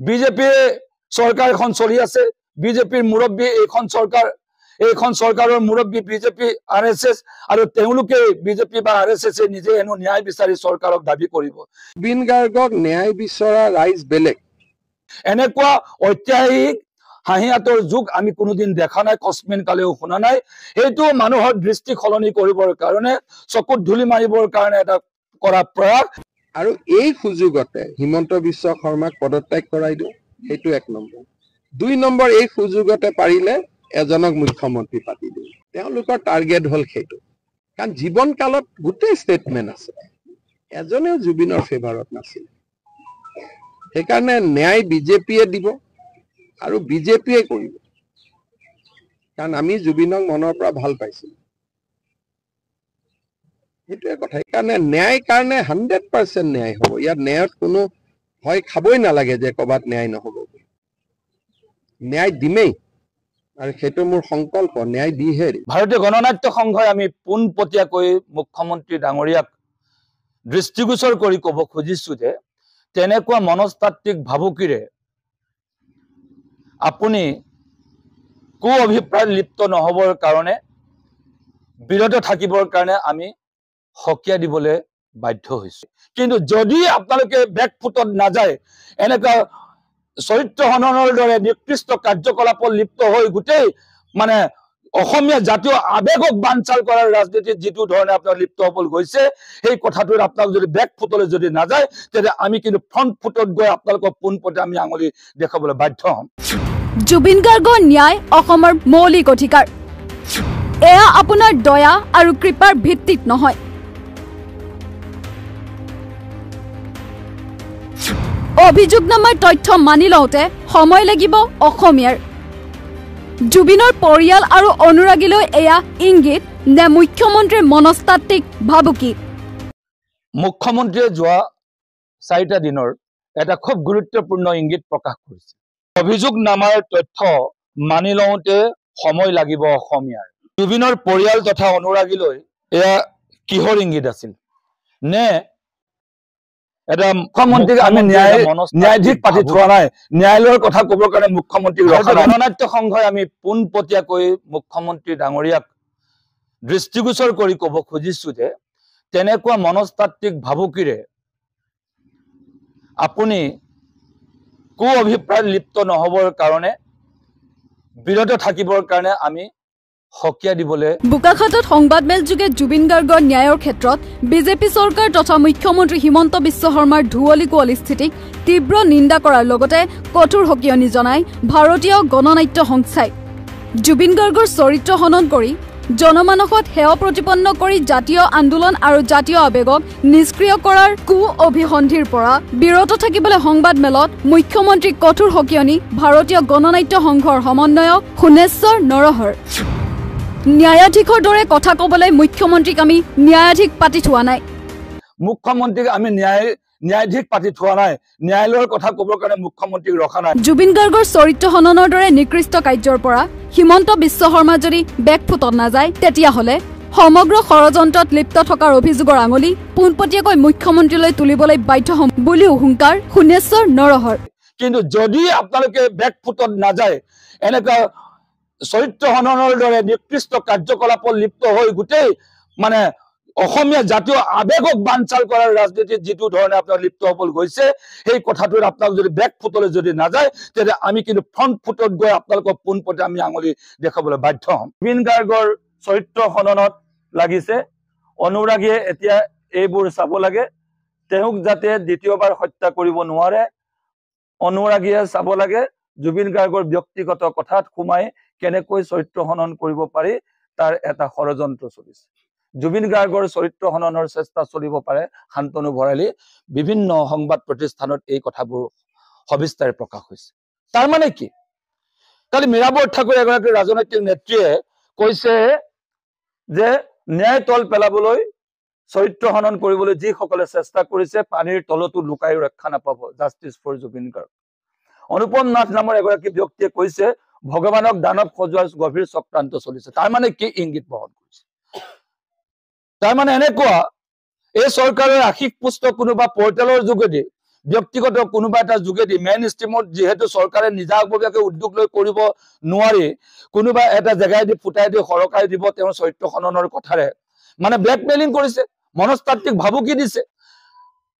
BJP চৰকাৰ এখন চলি আছে বিজেপিৰ মুৰব্বী এইখন চৰকাৰৰ মুৰব্বী বিজেপি আৰএছএছ আৰু তেওঁলোকে বিজেপি বা আৰএছএছ নিজে এনো ন্যায় বিচাৰি চৰকাৰক দাবী কৰিব জুবিন গাৰ্গক ন্যায় বিচৰা ৰাইজ বেলেগ এনেকুৱা ঐতিহাসিক হাঁহিয়াতৰ যুগ আমি কোনোদিন দেখা নাই কস্মিন কালেও শুনা নাই এইটো মানুহৰ দৃষ্টি সলনি কৰিবৰ কাৰণে চকুত ধুলি মাৰিবৰ কাৰণে এটা কৰা প্ৰয়াস আৰু এই সুযোগতে হিমন্ত বিশ্ব শৰ্মাক পদত্যাগ কৰাই দিওঁ সেইটো 1 নম্বৰ 2 নম্বৰ এই সুযোগতে পাৰিলে এজনক মুখ্যমন্ত্ৰী পাতি দিওঁ তেওঁলোকৰ টাৰ্গেট হল সেইটো কাৰণ জীৱন কালত গোটেই ষ্টেটমেন্ট আছে এজনেও জুবিনৰ ফেভাৰত নাছিল সেইকাৰণে ন্যায় বিজেপিয়ে দিব আৰু বিজেপিয়ে কৰিব কাৰণ আমি জুবিনক মনৰ পৰা ভাল পাইছিলোঁ সেইটোৱে কথা সেইকাৰণে ন্যায় কাৰণে 100% ন্যায় হ'ব ইয়াত ন্যায়ত কোনো ভয় খাবই নালাগে যে ক'বাত ন্যায় নহ'ব ন্যায় দিমেই আৰু সেইটো মোৰ সংকল্প ন্যায় দিহে ভাৰতীয় গণনাট্য সংঘই আমি পোনপটীয়াকৈ মুখ্যমন্ত্ৰী ডাঙৰীয়াক দৃষ্টিগোচৰ কৰি ক'ব খুজিছোঁ যে তেনেকুৱা মনস্তাত্ত্বিক ভাবুকিৰে আপুনি কু অভিপ্ৰায় লিপ্ত নহবৰ কাৰণে বিৰত থাকিবৰ কাৰণে আমি হকিয়া দিবলৈ বাধ্য হৈছোঁ কিন্তু যদি আপোনালোকে বেকফুটত নাযায় এনেকুৱা চৰিত্ৰ হননৰ দৰে নিকৃষ্ট কাৰ্যকলাপত লিপ্ত হৈ গোটেই মানে অসমীয়া জাতীয় আবেগক বানচাল কৰাৰ ৰাজনীতিত যিটো ধৰণে আপোনাক লিপ্ত হ'বলৈ গৈছে সেই কথাটোৰ আপোনাক যদি বেকফুটলৈ যদি নাযায় তেন্তে আমি কিন্তু ফ্ৰণ্ট ফুটত গৈ আপোনালোকক পোনপটে আমি আঙুলি দেখাবলৈ বাধ্য হ'ম জুবিন গাৰ্গৰ ন্যায় অসমৰ মৌলিক অধিকাৰ এয়া আপোনাৰ দয়া আৰু কৃপাৰ ভিত্তিত নহয় অভিযোগনামাৰ তথ্য মানি লওঁতে সময় লাগিব অসমীয়াৰ জুবিনৰ পৰিয়াল আৰু অনুৰাগীলৈ এয়া ইংগিত নে মুখ্যমন্ত্ৰীৰ মনস্তাত্ত্বিক ভাবুকি মুখ্যমন্ত্ৰীয়ে যোৱা 4টা দিনৰ এটা খুব গুৰুত্বপূৰ্ণ ইংগিত প্ৰকাশ কৰিছে অভিযোগনামাৰ তথ্য মানি লওঁতে সময় লাগিব অসমীয়াৰ জুবিনৰ পৰিয়াল তথা অনুৰাগীলৈ এয়া কিহৰ ইংগিত আছিল নে এটা মুখ্যমন্ত্ৰীক আমি ন্যায়াধীশ পাতি থোৱা নাই ন্যায়ালয়ৰ কথা ক'বৰ কাৰণে মুখ্যমন্ত্ৰীক গণনাট্য সংঘই আমি পোনপটীয়াকৈ মুখ্যমন্ত্ৰী ডাঙৰীয়াক দৃষ্টিগোচৰ কৰি ক'ব খুজিছোঁ যে তেনেকুৱা মনস্তাত্ত্বিক ভাবুকিৰে আপুনি কু অভিপ্ৰায় লিপ্ত নহবৰ কাৰণে বিৰত থাকিবৰ কাৰণে আমি হকিয়া দিবলৈ বোকাখাতত সংবাদমেল যোগে জুবিন গাৰ্গৰ ন্যায়ৰ ক্ষেত্ৰত বিজেপি চৰকাৰ তথা মুখ্যমন্ত্ৰী হিমন্ত বিশ্ব শৰ্মাৰ ধুৱলি কুঁৱলী স্থিতিক তীব্ৰ নিন্দা কৰাৰ লগতে কঠোৰ হকিয়নি জনাই ভাৰতীয় গণনাট্য সংস্থাই জুবিন গাৰ্গৰ চৰিত্ৰ হনন কৰি জনমানসত সেৱা প্ৰতিপন্ন কৰি জাতীয় আন্দোলন আৰু জাতীয় আবেগক নিষ্ক্ৰিয় কৰাৰ কু অভিসন্ধিৰ পৰা বিৰত থাকিবলৈ সংবাদমেলত মুখ্যমন্ত্ৰীক কঠোৰ হকিয়নি ভাৰতীয় গণনাট্য সংঘৰ সমন্বয়ক শুনেশ্বৰ নৰহৰ ন্যায়াধীশৰ দৰে কথা ক'বলৈ মুখ্যমন্ত্ৰীক আমি ন্যায়াধীশ পাতি থোৱা নাই মুখ্যমন্ত্ৰীক আমি ন্যায়াধীশ পাতি থোৱা নাই ন্যায়ালয়ৰ কথা ক'বৰ কাৰণে মুখ্যমন্ত্ৰীক ৰখা নাই জুবিন গাৰ্গৰ চৰিত্ৰ হননৰ দৰে নিকৃষ্ট কাৰ্যৰ পৰা হিমন্ত বিশ্ব শৰ্মা যদি বেকফুটত নাযায় তেতিয়াহ'লে সমগ্ৰ ষড়যন্ত্ৰত লিপ্ত থকাৰ অভিযোগৰ আঙুলি পোনপটীয়াকৈ মুখ্যমন্ত্ৰীলৈ তুলিবলৈ বাধ্য হ'ম বুলি হুংকাৰ শুনেশ্বৰ নৰহৰ কিন্তু যদি আপোনালোকে বেকফুটত নাযায় এনেকুৱা চৰিত্ৰ হননৰ দৰে নিকৃষ্ট কাৰ্যকলাপত লিপ্ত হৈ গোটেই মানে অসমীয়া জাতীয় আবেগক বানচাল কৰাৰ ৰাজনীতিত যিটো ধৰণে আপোনাক লিপ্ত হ'বলৈ গৈছে সেই কথাটোৰ আপোনাক যদি বেকফুটলৈ যদি নাযায় তেন্তে আমি কিন্তু ফ্ৰণ্ট ফুটত গৈ আপোনালোকক পোনপটে আমি আঙুলি দেখাবলৈ বাধ্য হ'ম জুবিন গাৰ্গৰ চৰিত্ৰ হননত লাগিছে অনুৰাগীয়ে এতিয়া এইবোৰ চাব লাগে তেওঁক যাতে দ্বিতীয়বাৰ হত্যা কৰিব নোৱাৰে অনুৰাগীয়ে চাব লাগে জুবিন গাৰ্গৰ ব্যক্তিগত কথাত সোমাই কেনেকৈ চৰিত্ৰ হনন কৰিব পাৰি তাৰ এটা ষড়যন্ত্ৰ চলিছে জুবিন গাৰ্গৰ চৰিত্ৰ হননৰ চেষ্টা চলিব পাৰে শান্তনু ভৰালী বিভিন্ন সংবাদ প্ৰতিষ্ঠানত এই কথাবোৰ সবিস্তাৰে প্ৰকাশ হৈছে তাৰ মানে কি কালি মীৰাবৰ ঠাকুৰ এগৰাকী ৰাজনৈতিক নেত্ৰীয়ে কৈছে যে ন্যায় তল পেলাবলৈ চৰিত্ৰ হনন কৰিবলৈ যিসকলে চেষ্টা কৰিছে পানীৰ তলতো লুকাই ৰক্ষা নাপাব জাষ্টিছ ফৰ জুবিন গাৰ্গ অনুপম নাথ নামৰ এগৰাকী ব্যক্তিয়ে কৈছে ভগৱানক দানৱ সজোৱাৰ গভীৰ চক্ৰান্ত চলিছে তাৰ মানে কি ইংগিত বহন কৰিছে তাৰ মানে এনেকুৱা এই চৰকাৰৰ আশীষ পুষ্ট কোনোবা পৰ্টেলৰ যোগেদি ব্যক্তিগত কোনোবা এটা যোগেদি মেইন ষ্ট্ৰীমত যেহেতু চৰকাৰে নিজাববীয়াকৈ উদ্যোগ লৈ কৰিব নোৱাৰি কোনোবা এটা জেগাইদি ফুটাই দি সৰকাই দিব তেওঁৰ চৰিত্ৰ খননৰ কথাৰে মানে ব্লেকমেইলিং কৰিছে মনস্তাত্ত্বিক ভাবুকি দিছে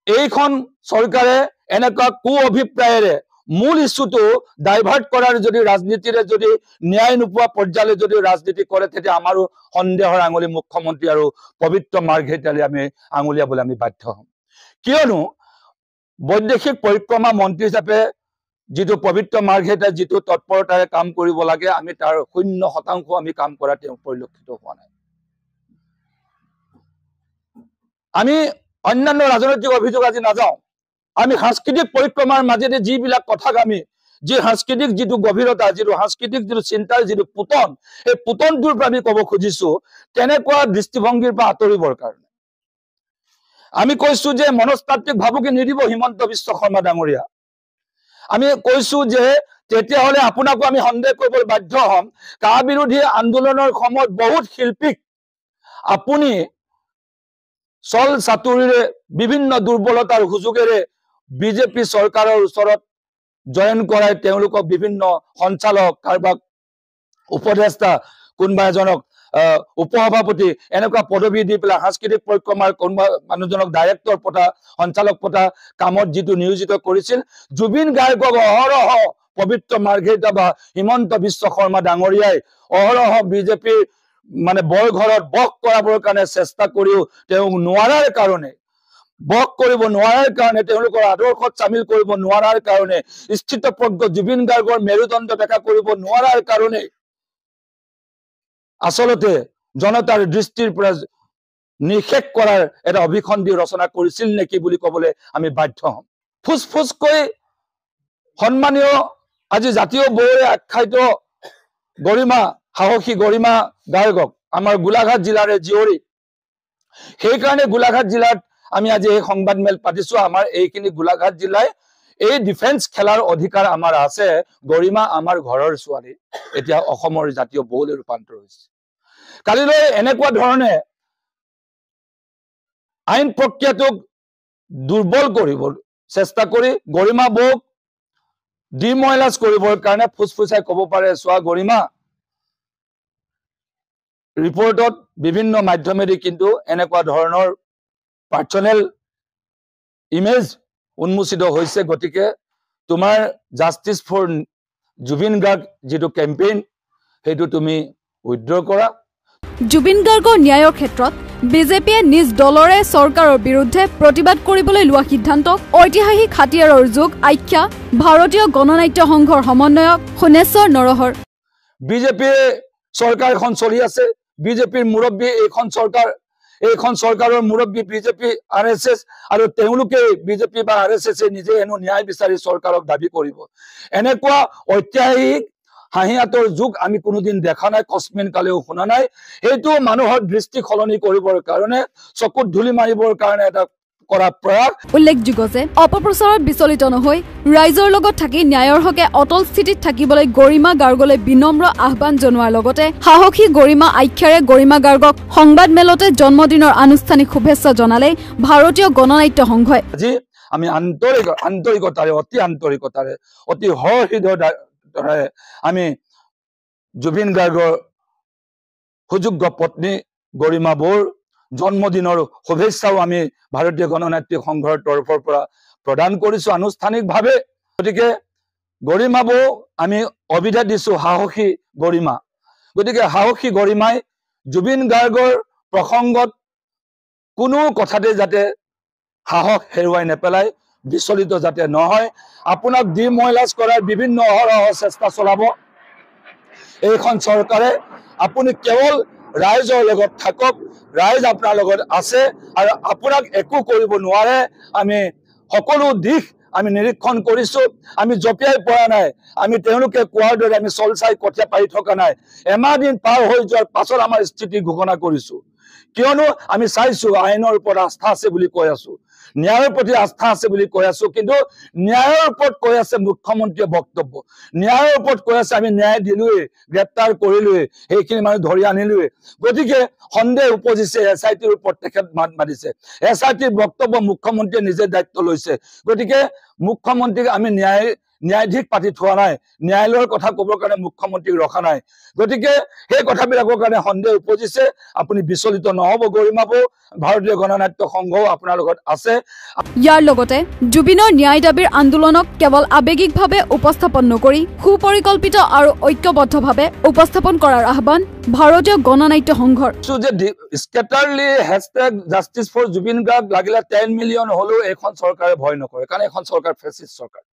এইখন চৰকাৰে এনেকুৱা কু অভিপ্ৰায়েৰে মূল ইস্যুটো ডাইভাৰ্ট কৰাৰ যদি ৰাজনীতিৰে যদি ন্যায় নোপোৱা পৰ্যায়লৈ যদি ৰাজনীতি কৰে তেতিয়া আমাৰো সন্দেহৰ আঙুলি মুখ্যমন্ত্ৰী আৰু পবিত্ৰ মাৰ্ঘেৰিটালৈ আমি আঙুলিয়াবলৈ আমি বাধ্য হ'ম কিয়নো বৈদেশিক পৰিক্ৰমা মন্ত্ৰী হিচাপে যিটো পবিত্ৰ মাৰ্ঘেৰিটাই যিটো তৎপৰতাৰে কাম কৰিব লাগে আমি তাৰ 0% আমি কাম কৰা তেওঁ পৰিলক্ষিত হোৱা নাই আমি অন্যান্য ৰাজনৈতিক অভিযোগ আজি নাযাওঁ আমি সাংস্কৃতিক পৰিক্ৰমাৰ মাজেদি যিবিলাক কথাক আমি যি সাংস্কৃতিক যিটো গভীৰতা যিটো সাংস্কৃতিক যিটো চিন্তাৰ যিটো পুতন এই পুতনটোৰ পৰা আমি ক'ব খুজিছো তেনেকুৱা দৃষ্টিভংগীৰ পৰা আঁতৰিবৰ কাৰণে আমি কৈছো যে মনস্তাত্ত্বিক ভাবুকি নিদিব হিমন্ত বিশ্ব শৰ্মা ডাঙৰীয়া আমি কৈছো যে তেতিয়াহ'লে আপোনাকো আমি সন্দেহ কৰিবলৈ বাধ্য হ'ম কা বিৰোধী আন্দোলনৰ সময়ত বহুত শিল্পীক আপুনি চল চাতুৰিৰে বিভিন্ন দুৰ্বলতাৰ সুযোগেৰে বিজেপি চৰকাৰৰ ওচৰত জয়েন কৰাই তেওঁলোকক বিভিন্ন সঞ্চালক কাৰোবাক উপদেষ্টা কোনোবা এজনক উপসভাপতি এনেকুৱা পদবী দি পেলাই সাংস্কৃতিক পৰিক্ৰমাৰ কোনোবা মানুহজনক ডাইৰেক্টৰ পতা সঞ্চালক পতা কামত যিটো নিয়োজিত কৰিছিল জুবিন গাৰ্গক অহৰহ পবিত্ৰ মাৰ্ঘেৰিটা বা হিমন্ত বিশ্ব শৰ্মা ডাঙৰীয়াই অহৰহ বিজেপিৰ মানে বৰঘৰত বস কৰাবৰ কাৰণে চেষ্টা কৰিও তেওঁ নোৱাৰাৰ কাৰণে বস কৰিব নোৱাৰাৰ কাৰণে তেওঁলোকৰ আদৰ্শত চামিল কৰিব নোৱাৰাৰ কাৰণে স্থিতপ্ৰজ্ঞ জুবিন গাৰ্গৰ মেৰুদণ্ড দেখা কৰিব নোৱাৰাৰ কাৰণে আচলতে জনতাৰ দৃষ্টিৰ পৰা নিষেধ কৰাৰ এটা অভিসন্ধি ৰচনা কৰিছিল নেকি বুলি ক'বলৈ আমি বাধ্য হ'ম ফুচফুচকৈ সন্মানীয় আজি জাতীয় বৌৰে আখ্যায়িত গৰিমা সাহসী গৰিমা গাৰ্গক আমাৰ গোলাঘাট জিলাৰে জীয়ৰী সেইকাৰণে গোলাঘাট জিলাত আমি আজি এই সংবাদ মেল পাতিছো আমাৰ এইখিনি গোলাঘাট জিলাই এই ডিফেন্স খেলাৰ অধিকাৰ আমাৰ আছে গৰিমা আমাৰ ঘৰৰ ছোৱালী এতিয়া অসমৰ জাতীয় বৌলৈ ৰূপান্তৰ হৈছে কালিলৈ এনেকুৱা ধৰণে আইন প্ৰক্ৰিয়াটোক দুৰ্বল কৰিব চেষ্টা কৰি গৰিমা বৌক ডিমৰালাইজ কৰিবৰ কাৰণে ফুচফুচাই ক'ব পাৰে চোৱা গৰিমা ৰিপৰ্টত বিভিন্ন মাধ্যমেদি কিন্তু এনেকুৱা ধৰণৰ পাৰ্চনেল ইমেজ উন্মোচিত হৈছে গতিকে তোমাৰ জাষ্টিস ফৰ জুবিন গাৰ্গ যিটো কেম্পেইন সেইটো তুমি উইথড্ৰ কৰা জুবিন গাৰ্গৰ ন্যায়ৰ ক্ষেত্ৰত বিজেপিয়ে নিজ দলৰে চৰকাৰৰ বিৰুদ্ধে প্ৰতিবাদ কৰিবলৈ লোৱা সিদ্ধান্তক ঐতিহাসিক হাতিয়াৰৰ যুগ আখ্যা ভাৰতীয় গণনাট্য সংঘৰ সমন্বয়ক সোণেশ্বৰ নৰহৰ বিজেপি চৰকাৰখন চলি আছে বিজেপিৰ মুৰব্বী এইখন চৰকাৰৰ মুৰব্বী বিজেপি আৰএছএছ আৰু তেওঁলোকে বিজেপি বা আৰএছএছ নিজে হেনো ন্যায় বিচাৰি চৰকাৰক দাবী কৰিব এনেকুৱা ঐতিহাসিক হাঁহিয়াতৰ যুগ আমি কোনোদিন দেখা নাই কস্মিন কালেও শুনা নাই এইটো মানুহৰ দৃষ্টি সলনি কৰিবৰ কাৰণে চকুত ধুলি মাৰিবৰ কাৰণে এটা কৰা প্ৰয়াস উল্লেখযোগ্য যে অপপ্ৰচাৰত বিচলিত নহৈ ৰাইজৰ লগত থাকি ন্যায়ৰ হকে অটল স্থিতিত থাকিবলৈ গৰিমা গাৰ্গলৈ বিনম্ৰ আহ্বান জনোৱাৰ লগতে সাহসী গৰিমা আখ্যাৰে গৰিমা গাৰ্গক সংবাদ মেলতে জন্মদিনৰ আনুষ্ঠানিক শুভেচ্ছা জনালে ভাৰতীয় গণনাট্য সংঘই আজি আমি আন্তৰিকতাৰে অতি হৃদয়ৰে আমি জুবিন গাৰ্গৰ সুযোগ্য পত্নী গৰিমা বৌৰ জন্মদিনৰ শুভেচ্ছাও আমি ভাৰতীয় গণনাট্য সংঘৰ তৰফৰ পৰা প্ৰদান কৰিছো আনুষ্ঠানিকভাৱে গতিকে গৰিমা বৌ আমি অভিধা দিছো সাহসী গৰিমা গতিকে সাহসী গৰিমাই জুবিন গাৰ্গৰ প্ৰসংগত কোনো কথাতে যাতে সাহস হেৰুৱাই নেপেলাই বিচলিত যাতে নহয় আপোনাক ডিমৰালাইজ কৰাৰ বিভিন্ন অহৰহ চেষ্টা চলাব এইখন চৰকাৰে আপুনি কেৱল ৰাইজৰ লগত থাকক ৰাইজ আপোনাৰ লগত আছে আৰু আপোনাক একো কৰিব নোৱাৰে আমি সকলো দিশ আমি নিৰীক্ষণ কৰিছো আমি জপিয়াই পৰা নাই আমি তেওঁলোকে কোৱাৰ দৰে আমি চলচাই কঠীয়া পাৰি থকা নাই এমাহ দিন পাৰ হৈ যোৱাৰ পাছত আমাৰ স্থিতি ঘোষণা কৰিছো কিয়নো আমি চাইছো আইনৰ ওপৰত আস্থা আছে বুলি কৈ আছো ন্যায়ৰ প্ৰতি আস্থা আছে বুলি কৈ আছো, কিন্তু ন্যায়ৰ ওপৰত কৈ আছে মুখ্যমন্ত্ৰীয়ে বক্তব্য, ন্যায়ৰ ওপৰত কৈ আছে আমি ন্যায় দিলোৱে, গ্ৰেপ্তাৰ কৰিলোৱে, সেইখিনি মানুহ ধৰি আনিলোৱে। গতিকে সন্দেহ উপজিছে, SITৰ ওপৰত তেখেত মাত মাতিছে। SITৰ বক্তব্য মুখ্যমন্ত্ৰীয়ে নিজে দায়িত্ব লৈছে। গতিকে মুখ্যমন্ত্ৰীক আমি ন্যায়াধীশ পাতি থোৱা নাই, ন্যায়ালয়ৰ কথা ক'বৰ কাৰণে মুখ্যমন্ত্ৰীক ৰখা নাই। গতিকে সেই কথাবিলাকৰ কাৰণে সন্দেহ উপজিছে। আপুনি বিচলিত নহ'ব, গৰিমাবৌ, ভাৰতীয় গণনাট্য সংঘও আপোনাৰ লগত আছে। ইয়াৰ লগতে জুবিনৰ ন্যায় দাবীৰ আন্দোলনক কেৱল আৱেগিকভাৱে উপস্থাপন নকৰি সুপৰিকল্পিত আৰু ঐক্যবদ্ধভাৱে উপস্থাপন কৰাৰ আহ্বান ভাৰতীয় গণনাট্য সংঘৰ। যে স্কেটাৰলি #জাষ্টিছ ফৰ জুবিন গাৰ্গ লাগিলে 10 মিলিয়ন হলেও এইখন চৰকাৰে ভয় নকৰে, কাৰণ এখন চৰকাৰ ফেচিষ্ট চৰকাৰ।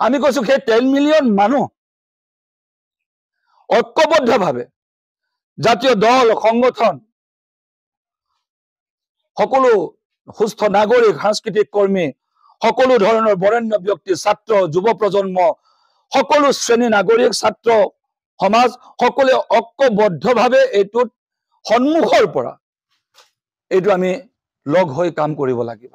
আমি কৈছো সেই 10 মিলিয়ন মানুহ ঐক্যবদ্ধভাৱে জাতীয় দল, সংগঠন, সকলো সুস্থ নাগৰিক, সাংস্কৃতিক কৰ্মী, সকলো ধৰণৰ বৰেণ্য ব্যক্তি, ছাত্ৰ, যুৱ প্ৰজন্ম, সকলো শ্ৰেণী নাগৰিক, ছাত্ৰ সমাজ সকলোৱে ঐক্যবদ্ধভাৱে এইটোত সন্মুখৰ পৰা এইটো আমি লগ হৈ কাম কৰিব লাগিব।